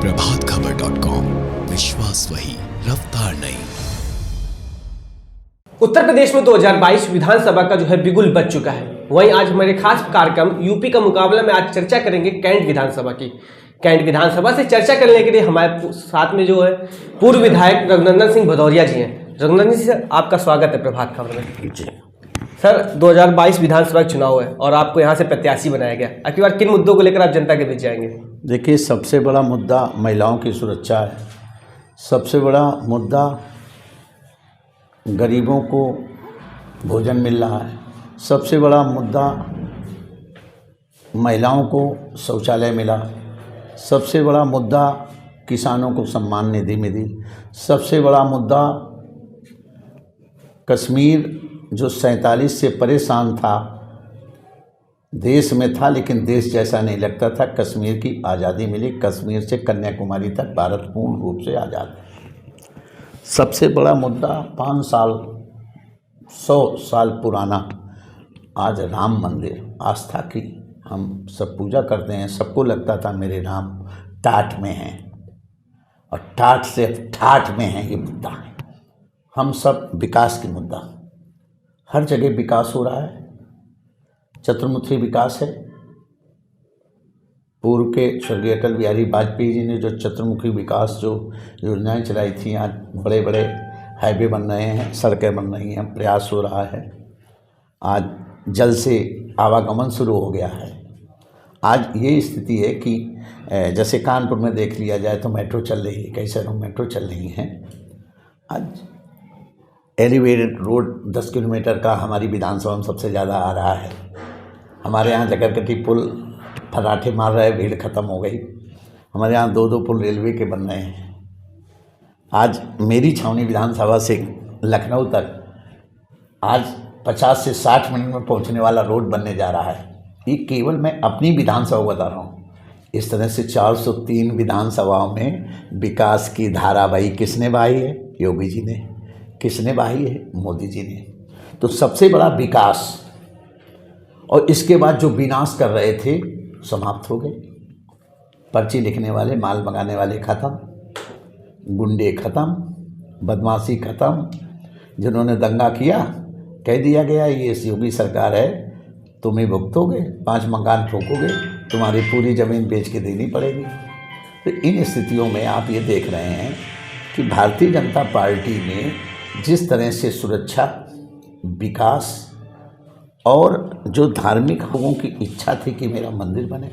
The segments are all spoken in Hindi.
प्रभातखबर.com, विश्वास वही, रफ्तार नहीं। उत्तर प्रदेश में 2022 विधानसभा का जो है बिगुल बज चुका है। वहीं आज हमारे खास कार्यक्रम यूपी का मुकाबला में आज चर्चा करेंगे कैंट विधानसभा की। कैंट विधानसभा से चर्चा करने के लिए हमारे साथ में जो है पूर्व विधायक रघुनंदन सिंह भदौरिया जी हैं। रघुनंदन जी, आपका स्वागत है प्रभात खबर में। जी सर, 2022 विधानसभा चुनाव है और आपको यहाँ से प्रत्याशी बनाया गया। अगली बार किन मुद्दों को लेकर आप जनता के बीच जाएंगे? देखिए, सबसे बड़ा मुद्दा महिलाओं की सुरक्षा है। सबसे बड़ा मुद्दा गरीबों को भोजन मिल रहा है। सबसे बड़ा मुद्दा महिलाओं को शौचालय मिला। सबसे बड़ा मुद्दा किसानों को सम्मान निधि मिली। सबसे बड़ा मुद्दा कश्मीर जो 47 से परेशान था, देश में था लेकिन देश जैसा नहीं लगता था, कश्मीर की आज़ादी मिली। कश्मीर से कन्याकुमारी तक भारत पूर्ण रूप से आज़ाद। सबसे बड़ा मुद्दा 5 साल 100 साल पुराना आज राम मंदिर, आस्था की हम सब पूजा करते हैं। सबको लगता था मेरे राम टाट में हैं और टाट से ठाठ में हैं, ये मुद्दा है। हम सब विकास की मुद्दा, हर जगह विकास हो रहा है। चतुर्मुखी विकास है। पूर्व के स्वर्गीय अटल बिहारी वाजपेयी जी ने जो चतुर्मुखी विकास जो योजनाएं चलाई थी, आज बड़े बड़े हाईवे बन रहे हैं, सड़कें बन रही हैं, प्रयास हो रहा है। आज जल से आवागमन शुरू हो गया है। आज ये स्थिति है कि जैसे कानपुर में देख लिया जाए तो मेट्रो चल रही है, कई शहरों में मेट्रो चल रही हैं। आज एलिवेटेड रोड 10 किलोमीटर का हमारी विधानसभा में सबसे ज़्यादा आ रहा है। हमारे यहाँ जगरकटी पुल फराठे मार रहे, भीड़ ख़त्म हो गई। हमारे यहाँ 2-2 पुल रेलवे के बन रहे हैं। आज मेरी छावनी विधानसभा से लखनऊ तक आज 50 से 60 मिनट में पहुँचने वाला रोड बनने जा रहा है। ये केवल मैं अपनी विधानसभा बता रहा हूँ। इस तरह से 403 विधानसभाओं में विकास की धारावाही किसने बहाई है? योगी जी ने। किसने बहाई है? मोदी जी ने। तो सबसे बड़ा विकास, और इसके बाद जो विनाश कर रहे थे समाप्त हो गए। पर्ची लिखने वाले, माल मंगाने वाले खत्म, गुंडे खत्म, बदमाशी खत्म। जिन्होंने दंगा किया कह दिया गया ये योगी सरकार है, तुम ही भुगतोगे, 5 मकान ठोकोगे, तुम्हारी पूरी ज़मीन बेच के देनी पड़ेगी। तो इन स्थितियों में आप ये देख रहे हैं कि भारतीय जनता पार्टी ने जिस तरह से सुरक्षा, विकास और जो धार्मिक लोगों की इच्छा थी कि मेरा मंदिर बने,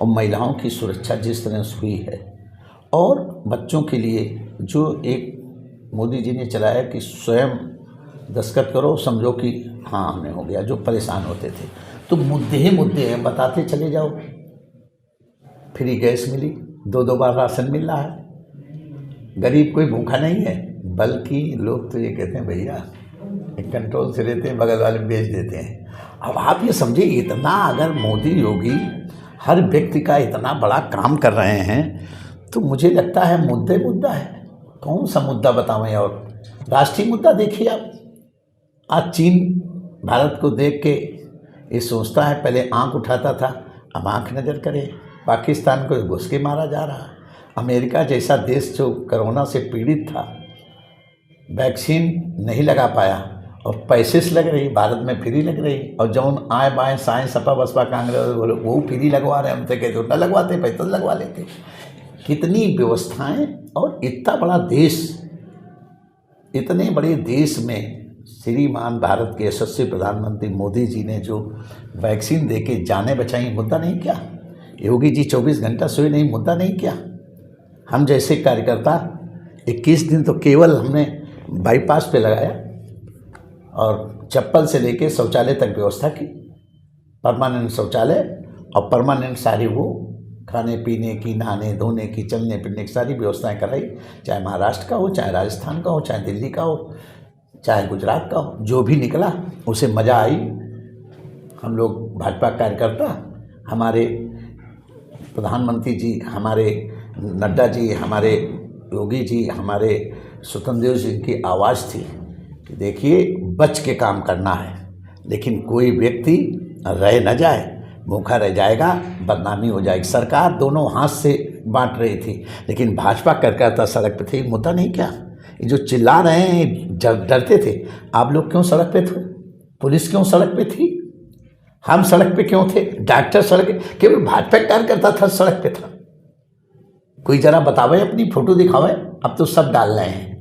और महिलाओं की सुरक्षा जिस तरह से हुई है, और बच्चों के लिए जो एक मोदी जी ने चलाया कि स्वयं दस्तखत करो, समझो कि हाँ हमने हो गया, जो परेशान होते थे। तो मुद्दे ही मुद्दे हैं, बताते चले जाओ। फ्री गैस मिली, 2-2 बार राशन मिल रहा है। गरीब कोई भूखा नहीं है, बल्कि लोग तो ये कहते हैं भैया एक कंट्रोल से लेते हैं, बगल वाले बेच देते हैं। अब आप ये समझिए, इतना अगर मोदी योगी हर व्यक्ति का इतना बड़ा काम कर रहे हैं, तो मुझे लगता है मुद्दा है। कौन सा मुद्दा बतावें? और राष्ट्रीय मुद्दा देखिए आप। आज चीन भारत को देख के ये सोचता है, पहले आंख उठाता था, अब आंख नज़र करे। पाकिस्तान को घुस के मारा जा रहा है। अमेरिका जैसा देश जो कोरोना से पीड़ित था, वैक्सीन नहीं लगा पाया और पैसे से लग रही, भारत में फ्री लग रही, और जौन आए बाएँ साएँ सपा बसपा कांग्रेस वो फ्री लगवा रहे हैं। हमसे कहते उल्टा लगवाते, पैसा लगवा लेते। कितनी व्यवस्थाएं, और इतना बड़ा देश, इतने बड़े देश में श्रीमान भारत के यशस्वी प्रधानमंत्री मोदी जी ने जो वैक्सीन देके जानें बचाई, मुद्दा नहीं क्या? योगी जी 24 घंटा सोए नहीं, मुद्दा नहीं क्या? हम जैसे कार्यकर्ता 21 दिन तो केवल हमने बाईपास पे लगाया और चप्पल से लेके शौचालय तक व्यवस्था की, परमानेंट शौचालय और परमानेंट सारी वो खाने पीने की, नहाने धोने की, चलने फिरने की सारी व्यवस्थाएं कराई। चाहे महाराष्ट्र का हो, चाहे राजस्थान का हो, चाहे दिल्ली का हो, चाहे गुजरात का हो, जो भी निकला उसे मज़ा आई। हम लोग भाजपा कार्यकर्ता, हमारे प्रधानमंत्री जी, हमारे नड्डा जी, हमारे योगी जी, हमारे स्वतंत्र देव जी की आवाज़ थी कि देखिए बच के काम करना है, लेकिन कोई व्यक्ति रह न जाए, भूखा रह जाएगा, बदनामी हो जाएगी। सरकार दोनों हाथ से बांट रही थी, लेकिन भाजपा कार्यकर्ता सड़क पे थे। मुद्दा नहीं क्या, ये जो चिल्ला रहे हैं जब डरते थे, आप लोग क्यों सड़क पे थे? पुलिस क्यों सड़क पे थी? हम सड़क पे क्यों थे? डॉक्टर सड़क, केवल भाजपा कार्यकर्ता था सड़क पे था। कोई जरा बतावे, अपनी फोटो दिखावे। अब तो सब डाल रहे हैं।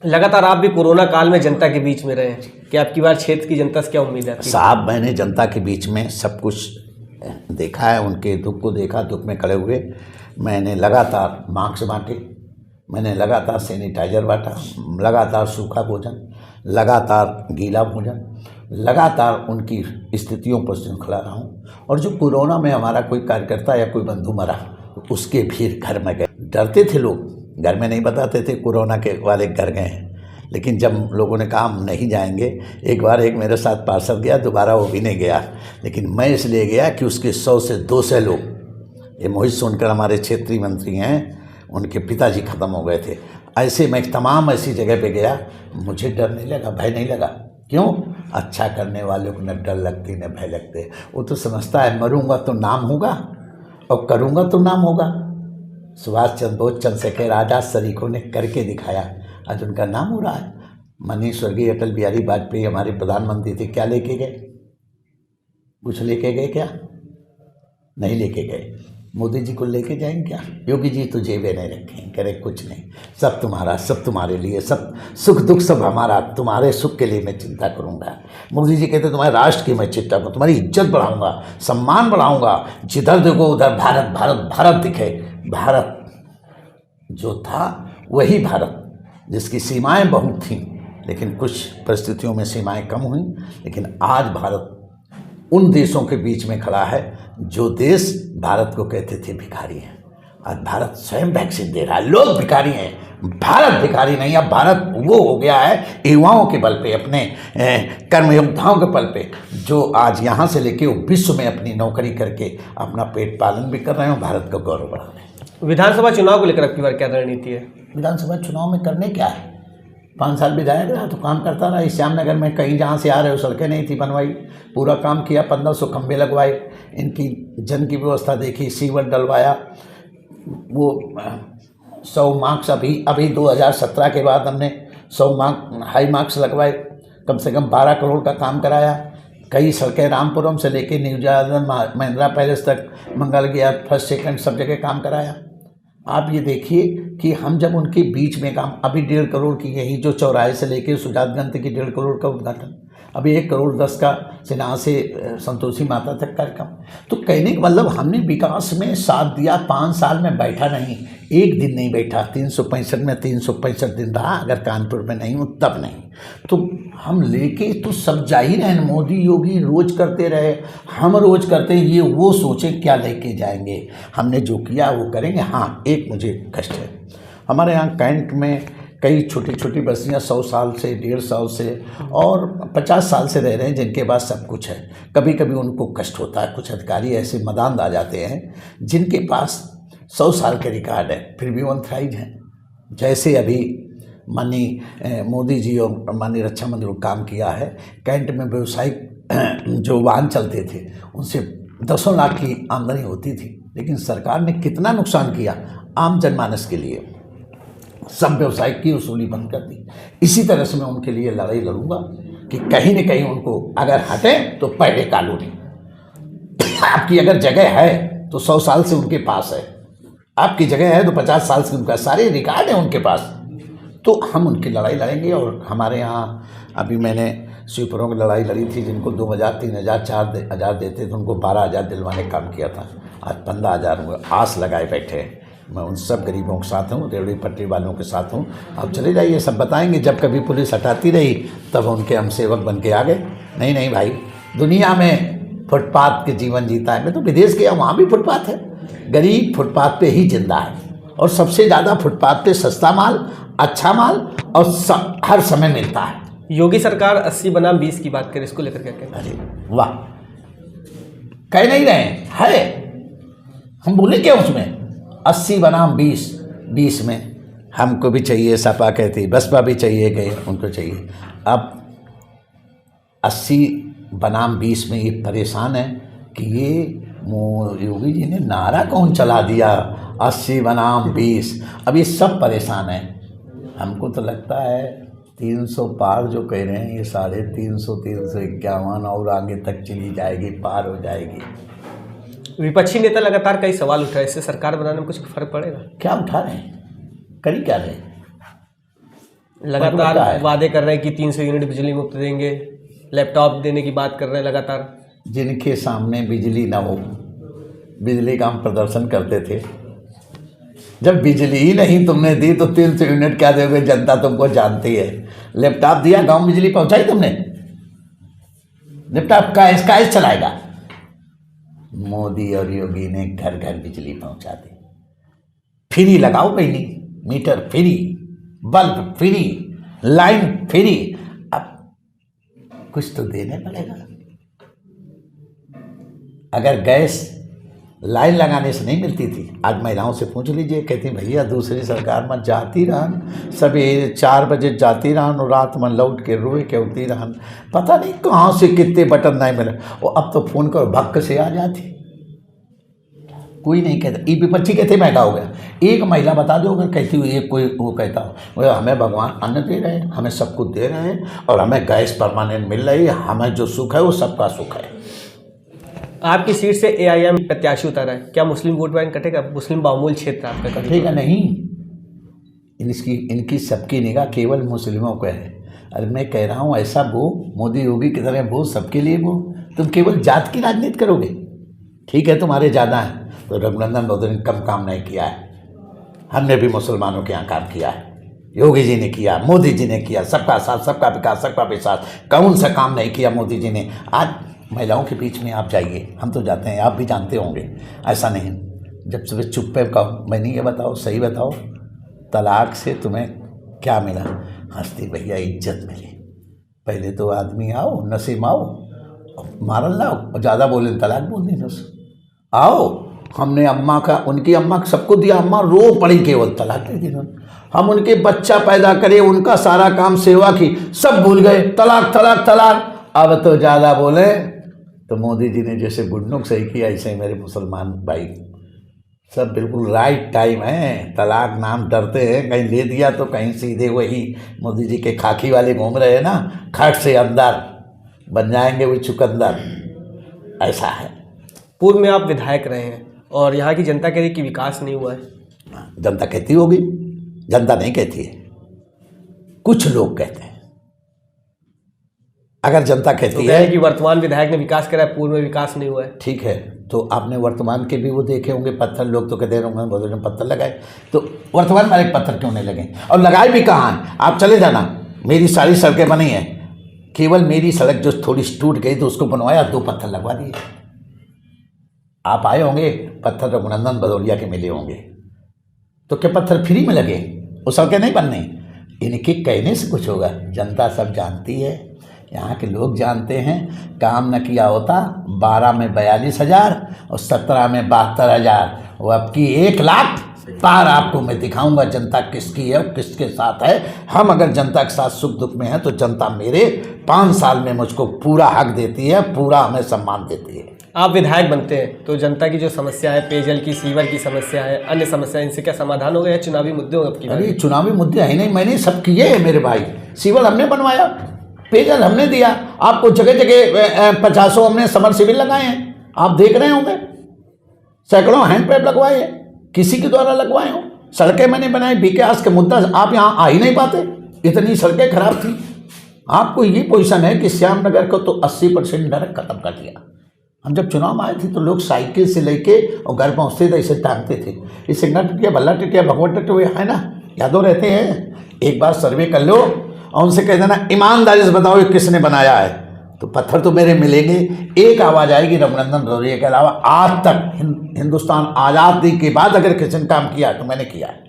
लगातार आप भी कोरोना काल में जनता के बीच में रहे, कि आपकी बार क्षेत्र की जनता से क्या उम्मीद है? साहब, मैंने जनता के बीच में सब कुछ देखा है, उनके दुख को देखा, दुख में खड़े हुए मैंने लगातार मास्क बांटे, मैंने लगातार सैनिटाइजर बांटा, लगातार सूखा भोजन, लगातार गीला भोजन, लगातार उनकी स्थितियों पर खड़ा रहा हूँ। और जो कोरोना में हमारा कोई कार्यकर्ता या कोई बंधु मरा, तो उसके भी घर में गए। डरते थे लोग, घर में नहीं बताते थे कोरोना के वाले घर गए हैं, लेकिन जब लोगों ने कहा हम नहीं जाएंगे, एक बार एक मेरे साथ पार्षद गया, दोबारा वो भी नहीं गया, लेकिन मैं इसलिए गया कि उसके 100 से 200 लोग, ये मोहित सोनकर हमारे क्षेत्रीय मंत्री हैं, उनके पिताजी ख़त्म हो गए थे। ऐसे मैं तमाम ऐसी जगह पे गया, मुझे डर नहीं लगा, भय नहीं लगा। क्यों? अच्छा करने वालों को न डर लगती न भय लगते। वो तो समझता है मरूंगा तो नाम होगा और करूंगा तो नाम होगा। सुभाष चंद्र बोस, चंद्रशेखर आज़ाद सरीखों ने करके दिखाया, आज उनका नाम हो रहा है। माननीय स्वर्गीय अटल बिहारी वाजपेयी हमारे प्रधानमंत्री थे, क्या लेके गए? कुछ लेके गए क्या? नहीं लेके गए। मोदी जी को लेके जाएंगे क्या? योगी जी तो जेबे नहीं रखें, करे कुछ नहीं, सब तुम्हारा, सब तुम्हारे लिए, सब सुख दुख सब हमारा, तुम्हारे सुख के लिए मैं चिंता करूंगा। मोदी जी कहते तुम्हारे राष्ट्र की मैं चिंता करूँ, तुम्हारी इज्जत बढ़ाऊंगा, सम्मान बढ़ाऊंगा, जिधर देखो उधर भारत भारत भारत दिखे। भारत जो था वही भारत, जिसकी सीमाएं बहुत थीं, लेकिन कुछ परिस्थितियों में सीमाएं कम हुई। लेकिन आज भारत उन देशों के बीच में खड़ा है जो देश भारत को कहते थे भिखारी हैं। आज भारत स्वयं वैक्सीन दे रहा है। लोग भिखारी हैं, भारत भिखारी नहीं। अब भारत वो हो गया है युवाओं के बल पे, अपने कर्मयोद्धाओं के बल पे, जो आज यहाँ से लेके वो विश्व में अपनी नौकरी करके अपना पेट पालन भी कर रहे हैं, भारत का गौरव बढ़ा रहे हैं। विधानसभा चुनाव को लेकर आपकी बार क्या रणनीति है? विधानसभा चुनाव में करने क्या है? 5 साल विधायक रहा तो काम करता रहा। इस श्यामनगर में कहीं जहाँ से आ रहे हो सड़कें नहीं थी बनवाई, पूरा काम किया, 1500 खंभे लगवाए, इनकी जन की व्यवस्था देखी, सीवर डलवाया, वो 100 मार्क्स अभी 2017 के बाद हमने 100 हाई मार्क्स लगवाए, कम से कम 12 करोड़ का काम कराया। कई सड़कें रामपुरम से लेके न्यू जालंधर महिंद्रा पैलेस तक, मंगल गया, फर्स्ट सेकंड सब जगह काम कराया। आप ये देखिए कि हम जब उनके बीच में काम, अभी 1.5 करोड़ की यही जो चौराहे से लेके सुजातगंज की 1.5 करोड़ का उद्घाटन, अभी 1 करोड़ 10 का सिन्हा से संतोषी माता तक कार्यक्रम। तो कहने का मतलब हमने विकास में साथ दिया। 5 साल में बैठा नहीं, एक दिन नहीं बैठा, 365 में 365 दिन रहा। अगर कानपुर में नहीं हूँ तब नहीं, तो हम लेके तो सब जा ही रहे। मोदी योगी रोज करते रहे, हम रोज करते हैं, ये वो सोचे क्या लेके जाएंगे। हमने जो किया वो करेंगे। हाँ, एक मुझे कष्ट है, हमारे यहाँ कैंट में कई छोटी छोटी बस्तियाँ 100 साल से, 150 साल से और 50 साल से रह रहे हैं, जिनके पास सब कुछ है। कभी कभी उनको कष्ट होता है। कुछ अधिकारी ऐसे मदान आ जाते हैं जिनके पास 100 साल के रिकॉर्ड है, फिर भी वंथराइज हैं। जैसे अभी माननीय मोदी जी और माननीय रक्षा मंत्री को काम किया है, कैंट में व्यवसायिक जो वाहन चलते थे उनसे 10 लाख की आमदनी होती थी, लेकिन सरकार ने कितना नुकसान किया आम जनमानस के लिए। सब व्यवसाय की वसूली बंद कर दी। इसी तरह से मैं उनके लिए लड़ाई लड़ूंगा कि कहीं न कहीं उनको अगर हटे तो पहले कॉलोनी। आपकी अगर जगह है तो 100 साल से उनके पास है, आपकी जगह है तो 50 साल से उनका सारे रिकॉर्ड है उनके पास, तो हम उनकी लड़ाई लड़ेंगे। और हमारे यहाँ अभी मैंने स्वीपरों की लड़ाई लड़ी थी, जिनको 2000, 3000, 4000 देते थे, उनको 12,000 दिलवाने काम किया था। आज 15,000 आस लगाए बैठे हैं। मैं उन सब गरीबों के साथ हूँ, रेवड़ी पटरी वालों के साथ हूँ। आप चले जाइए, सब बताएंगे। जब कभी पुलिस हटाती रही तब उनके हम सेवक बन के आ गए। नहीं भाई, दुनिया में फुटपाथ के जीवन जीता है। मैं तो विदेश गया, वहाँ भी फुटपाथ है। गरीब फुटपाथ पे ही जिंदा है, और सबसे ज़्यादा फुटपाथ पे सस्ता माल, अच्छा माल और हर समय मिलता है। योगी सरकार 80 बनाम 20 की बात करें, इसको लेकर क्या कहें? अरे वाह, कह नहीं रहे है, हम बोले क्या उसमें 80 बनाम 20 में हमको भी चाहिए, सपा कहती, बसपा भी चाहिए, गए उनको चाहिए। अब 80 बनाम 20 में ये परेशान है कि ये योगी जी ने नारा कौन चला दिया 80 बनाम 20। अब ये सब परेशान हैं। हमको तो लगता है 300 पार जो कह रहे हैं ये 350, 351 और आगे तक चली जाएगी, पार हो जाएगी। विपक्षी नेता लगातार कई सवाल उठाए, इससे सरकार बनाने में कुछ फर्क पड़ेगा? क्या उठा रहे हैं, करी क्या रहे? लगातार वादे कर रहे हैं कि 300 यूनिट बिजली मुफ्त देंगे, लैपटॉप देने की बात कर रहे हैं लगातार। जिनके सामने बिजली ना हो, बिजली का हम प्रदर्शन करते थे। जब बिजली ही नहीं तुमने दी तो 300 यूनिट क्या दोगे? जनता तुमको जानती है। लैपटॉप दिया, गांव बिजली पहुंचाई तुमने? लैपटॉप का चलाएगा? मोदी और योगी ने घर घर बिजली पहुंचा दी। फ्री लगाओ बहनी, meter free, bulb free, line free. अब कुछ तो देने पड़ेगा। अगर गैस लाइन लगाने से नहीं मिलती थी, आज महिलाओं से पूछ लीजिए, कहती भैया दूसरी सरकार में जाती रहन, सवेरे 4 बजे जाती रहन और रात में लौट के रोए के उठती रहन, पता नहीं कहाँ से कितने बटन नहीं मिले। और अब तो फ़ोन कर भक्क से आ जाती, कोई नहीं कहता। ये विपक्षी कहते महंगा हो गया। एक महिला बता दो अगर कहती हुई एक कोई वो कहता हो हमें भगवान अन्न दे रहे हैं, हमें सब कुछ दे रहे हैं और हमें गैस परमानेंट मिल रही है, हमें जो सुख है वो सबका सुख है। आपकी सीट से AIM प्रत्याशी उतारा है, क्या मुस्लिम वोट बैंक कटेगा? मुस्लिम बहुमूल्य क्षेत्र आपका कटेगा नहीं। इनकी सबकी निगाह केवल मुस्लिमों को है। अरे मैं कह रहा हूँ ऐसा वो मोदी योगी की तरह वो सबके लिए वो, तुम केवल जात की राजनीति करोगे। ठीक है तुम्हारे ज़्यादा हैं तो रघुनंदन मोदी ने कम काम नहीं किया है, हमने भी मुसलमानों के यहाँ काम किया है, योगी जी ने किया, मोदी जी ने किया, सबका साथ सबका विकास सबका विश्वास, कौन सा काम नहीं किया मोदी जी ने। आज महिलाओं के बीच में आप जाइए, हम तो जाते हैं, आप भी जानते होंगे, ऐसा नहीं। जब सुबह चुप पे कहो मैंने ये बताओ सही बताओ तलाक से तुम्हें क्या मिला? हंसती भैया इज्जत मिली। पहले तो आदमी आओ नसीम आओ मारल लाओ और ज़्यादा बोले तलाक बोल दी बस। आओ हमने अम्मा का उनकी अम्मा को सबको दिया, अम्मा रो पड़ी केवल तलाक दे दी। हम उनके बच्चा पैदा करे, उनका सारा काम सेवा की, सब भूल गए, तलाक तलाक तलाक। अब तो ज़्यादा बोले तो मोदी जी ने जैसे गुडनुक सही किया ऐसे ही मेरे मुसलमान भाई सब बिल्कुल राइट टाइम है। तलाक नाम डरते हैं, कहीं ले दिया तो कहीं सीधे वही मोदी जी के खाकी वाले घूम रहे हैं ना, खट से अंदर बन जाएंगे वो चुकंदर, ऐसा है। पूर्व में आप विधायक रहे हैं और यहाँ की जनता कह रही कि विकास नहीं हुआ है। जनता कहती होगी, जनता नहीं कहती है, कुछ लोग कहते हैं। अगर जनता कहती है कि वर्तमान विधायक ने विकास करा है, पूर्व में विकास नहीं हुआ है, ठीक है, तो आपने वर्तमान के भी वो देखे होंगे पत्थर, लोग तो कहते होंगे बहुत ने पत्थर लगाए, तो वर्तमान में एक पत्थर क्यों नहीं लगे? और लगाए भी कहाँ हैं? आप चले जाना, मेरी सारी सड़कें बनी हैं, केवल मेरी सड़क जो थोड़ी टूट गई तो उसको बनवाया, 2 पत्थर लगवा दिए। आप आए होंगे, पत्थर रघुनंदन भदौरिया के मिले होंगे, तो क्या पत्थर फ्री में लगे? वो सड़कें नहीं बननी, इनके कहने से कुछ होगा? जनता सब जानती है, यहाँ के लोग जानते हैं। काम न किया होता 12 में 42,000 और 17 में 72,000, वो अब की 1 लाख पार आपको मैं दिखाऊंगा जनता किसकी है और किसके साथ है। हम अगर जनता के साथ सुख दुख में हैं तो जनता मेरे 5 साल में मुझको पूरा हक देती है, पूरा हमें सम्मान देती है। आप विधायक बनते हैं तो जनता की जो समस्या है, पेयजल की, सीवर की समस्या है, अन्य समस्या, इनसे क्या समाधान होगा या चुनावी मुद्दे होंगे? अरे चुनावी मुद्दे है नहीं, मैंने सब किए हैं मेरे भाई। सीवर हमने बनवाया, पेयजल हमने दिया, आपको जगह जगह 50 हमने समर शिविर लगाए हैं, आप देख रहे होंगे। सैकड़ों हैंडपैप लगवाए हैं, किसी के द्वारा लगवाए हो। सड़कें मैंने बनाई, विकास का मुद्दा आप यहाँ आ ही नहीं पाते, इतनी सड़कें खराब थी। आपको ये पोजीशन है कि श्यामनगर को तो 80% नरक खत्म कर दिया। हम जब चुनाव आए थे तो लोग साइकिल से लेके और घर पहुँचते थे, इसे टांगते थे, ये सिंगना टिटिया, भल्ला टिटिया, भगवत टिटिया है ना, यादों रहते हैं। एक बार सर्वे कर लो और उनसे कह देना ईमानदारी से बताओ ये किसने बनाया है, तो पत्थर तो मेरे मिलेंगे। एक आवाज़ आएगी रघुनंदन भदौरिया के अलावा आज तक हिंदुस्तान आज़ादी के बाद अगर किसी ने काम किया तो मैंने किया है।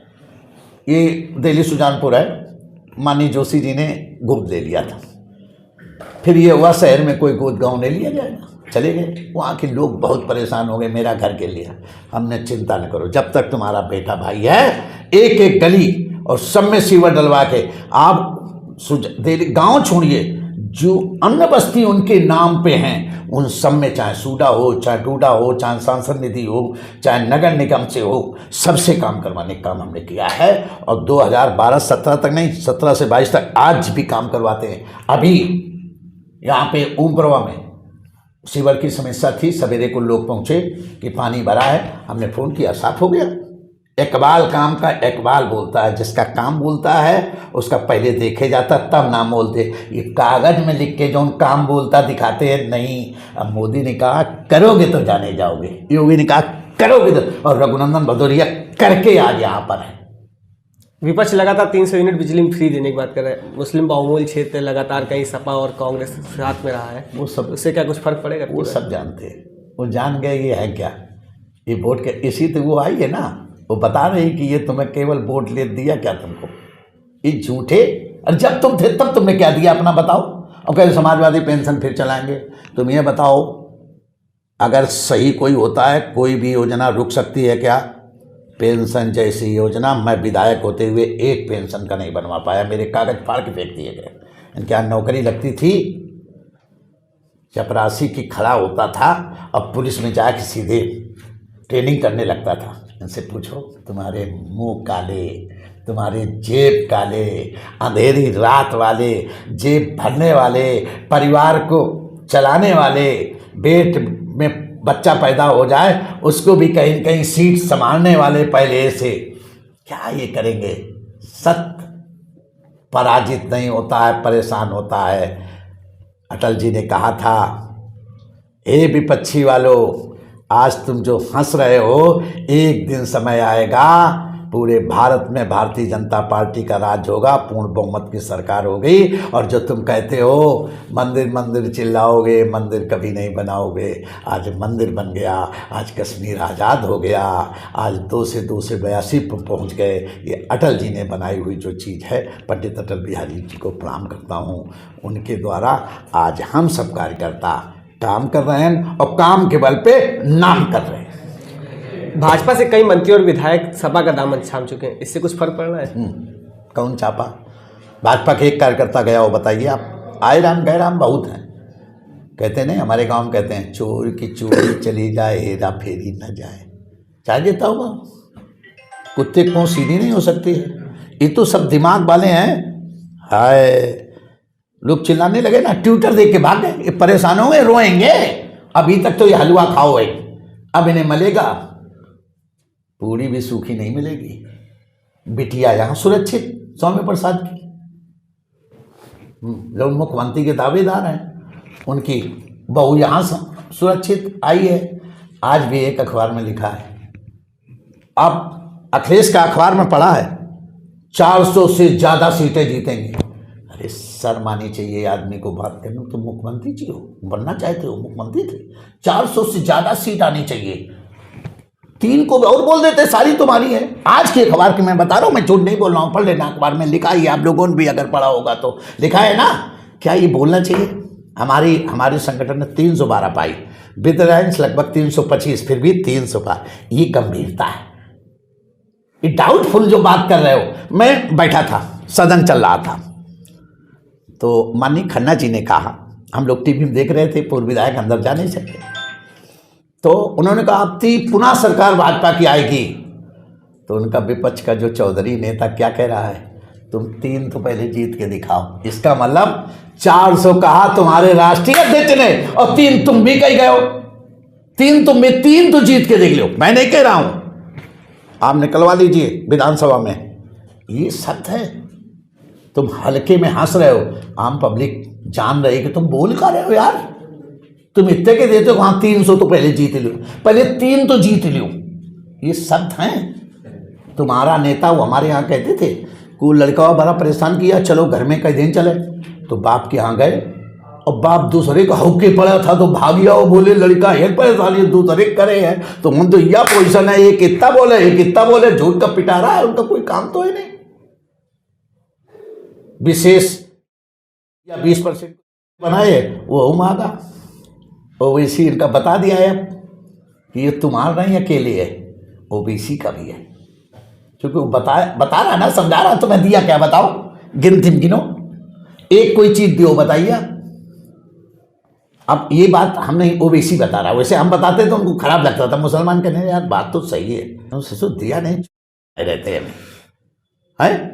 ये दिल्ली सुजानपुर है, माननीय जोशी जी ने गोद ले लिया था, फिर ये हुआ शहर में कोई गोद गाँव नहीं लिया जाएगा, चले गए। वहाँ के लोग बहुत परेशान हो गए, मेरा घर के लिए। हमने चिंता न करो, जब तक तुम्हारा बेटा भाई है, एक एक गली और सब में सीवर डलवा के आप गांव छोड़िए, जो अन्न बस्ती उनके नाम पे हैं उन सब में, चाहे सूडा हो, चाहे डूडा हो, चाहे सांसद निधि हो, चाहे नगर निगम से हो, सबसे काम करवाने का काम हमने किया है। और 2012-17 तक नहीं, 17 से 22 तक आज भी काम करवाते हैं। अभी यहाँ पे ओमप्रवा में सीवर की समस्या थी, सवेरे को लोग पहुँचे कि पानी भरा है, हमने फ़ोन किया, साफ हो गया। इकबाल काम का इकबाल बोलता है, जिसका काम बोलता है उसका पहले देखे जाता तब नाम बोलते। ये कागज में लिख के जो काम बोलता दिखाते हैं नहीं। अब मोदी ने कहा करोगे तो जाने जाओगे, योगी ने कहा करोगे तो, और रघुनंदन भदौरिया करके आज यहाँ पर है। विपक्ष लगातार 300 यूनिट बिजली फ्री देने की बात कर रहे हैं। मुस्लिम बहुमूल्य क्षेत्र लगातार कहीं सपा और कांग्रेस साथ में रहा है, वो सब, उससे क्या कुछ फर्क पड़ेगा? वो सब जानते हैं, वो जान गए ये है क्या, ये वोट के इसी तो वो आई है ना, वो बता रही कि ये तुम्हें केवल वोट ले दिया क्या तुमको, ये झूठे। और जब तुम थे तब तुमने क्या दिया अपना बताओ। और कहे समाजवादी पेंशन फिर चलाएंगे। तुम ये बताओ, अगर सही कोई होता है कोई भी योजना रुक सकती है क्या? पेंशन जैसी योजना मैं विधायक होते हुए एक पेंशन का नहीं बनवा पाया, मेरे कागज फाड़ के फेंक दिए गए। इनके यहाँ नौकरी लगती थी, चपरासी की खड़ा होता था और पुलिस में जाके सीधे ट्रेनिंग करने लगता था। इनसे पूछो, तुम्हारे मुंह काले, तुम्हारे जेब काले, अंधेरी रात वाले, जेब भरने वाले, परिवार को चलाने वाले, पेट में बच्चा पैदा हो जाए उसको भी कहीं न कहीं सीट संभालने वाले पहले से, क्या ये करेंगे? सत्य पराजित नहीं होता है, परेशान होता है। अटल जी ने कहा था, हे विपक्षी वालों, आज तुम जो हंस रहे हो, एक दिन समय आएगा पूरे भारत में भारतीय जनता पार्टी का राज होगा, पूर्ण बहुमत की सरकार होगी। और जो तुम कहते हो मंदिर मंदिर चिल्लाओगे, मंदिर कभी नहीं बनाओगे। आज मंदिर बन गया, आज कश्मीर आज़ाद हो गया, आज 2 से 82 पर पहुँच गए। ये अटल जी ने बनाई हुई जो चीज़ है, पंडित अटल बिहारी जी को प्रणाम करता हूँ। उनके द्वारा आज हम सब कार्यकर्ता काम कर रहे हैं और काम के बल पे नाम कर रहे हैं। भाजपा से कई मंत्री और विधायक सपा का दामन थाम चुके हैं, इससे कुछ फर्क पड़ रहा है? कौन चापा? भाजपा के एक कार्यकर्ता गया हो बताइए आप? आए राम गए राम बहुत हैं। कहते नहीं, हमारे गांव में कहते हैं, चोर की चोरी चली जाए, हेरा फेरी न जाए। चाहे देता होगा, कुत्ते को सीधी नहीं हो सकती है। ये तो सब दिमाग वाले हैं। हाय, लोग चिल्लाने लगे ना, ट्विटर देख के भाग गए, ये परेशान हो गए, रोएंगे। अभी तक तो ये हलवा खाओ है, अब इन्हें मिलेगा, पूरी भी सूखी नहीं मिलेगी। बिटिया यहाँ सुरक्षित, सौम्य प्रसाद की, जो मुख्यमंत्री के दावेदार हैं, उनकी बहू यहाँ सुरक्षित आई है। आज भी एक अखबार में लिखा है, अब अखिलेश का अखबार में पढ़ा है 400 से ज़्यादा सीटें जीतेंगे। अरे शर्म आनी चाहिए आदमी को बात करने। तुम मुख्यमंत्री जी हो, बनना चाहते हो, मुख्यमंत्री थे, 400 से ज़्यादा सीट आनी चाहिए। 3 को और बोल देते सारी तुम्हारी है। आज के अखबार की मैं बता रहा हूँ, मैं झूठ नहीं बोल रहा हूँ, पढ़ लेना, अखबार में लिखा ही, आप लोगों ने भी अगर पढ़ा होगा तो लिखा है ना। क्या ये बोलना चाहिए? हमारे संगठन ने 312 पाई, विद लगभग 325, फिर भी 312। ये गंभीरता है, ये डाउटफुल जो बात कर रहे हो। मैं बैठा था, सदन चल रहा था, तो माननीय खन्ना जी ने कहा, हम लोग टीवी में देख रहे थे, पूर्व विधायक अंदर जा नहीं सकते, तो उन्होंने कहा अब पुनः सरकार भाजपा की आएगी। तो उनका विपक्ष का जो चौधरी नेता क्या कह रहा है, तुम 3 तो पहले जीत के दिखाओ। इसका मतलब 400 कहा तुम्हारे राष्ट्रीय अध्यक्ष ने, और 3 तुम भी कह गए हो। 3 तो जीत के देख लो, मैं नहीं कह रहा हूं, आप निकलवा लीजिए विधानसभा में। ये सत्य है। तुम हल्के में हंस रहे हो, आम पब्लिक जान रही कि तुम बोल का रहे हो यार। तुम इतने के देते हो, वहाँ 300 तो पहले जीत लो, पहले 3 तो जीत लो। ये शब्द हैं। तुम्हारा नेता वो हमारे यहाँ कहते थे, कोई लड़का बड़ा परेशान किया, चलो घर में कई दिन चले, तो बाप के यहाँ गए और बाप दूसरे का हौके पड़ा था तो भाग गया, वो बोले लड़का है परेशानी दूसरे करे है, तो हम तो यह पोजिशन है, ये कितना बोले, झूठ का पिटा रहा है, उनका कोई काम तो है नहीं। विशेष या 20% बनाए वो मांगा, ओबीसी इनका बता दिया है कि ये तुम्हारा नहीं अकेले है, ओबीसी का भी है, क्योंकि वो बता रहा ना, समझा रहा। तो मैं दिया क्या बताओ, गिनो, एक कोई चीज दियो बताइए। अब ये बात हम नहीं ओवैसी बता रहा, वैसे हम बताते तो उनको खराब लगता था, मुसलमान कहने यार बात तो सही है, तो दिया नहीं रहते हमें है।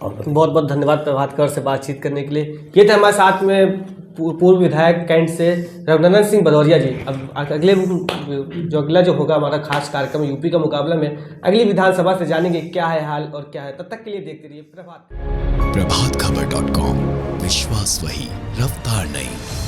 बहुत बहुत धन्यवाद प्रभात कर से बातचीत करने के लिए। ये थे हमारे साथ में पूर्व विधायक कैंट से रघुनंदन सिंह भदौरिया जी। अब अगला जो होगा हमारा खास कार्यक्रम यूपी का मुकाबला में अगली विधानसभा से जानेंगे क्या है हाल और क्या है। तब तक के लिए देखते रहिए प्रभात खबर। प्रभातखबर.com, विश्वास वही, रफ्तार नहीं।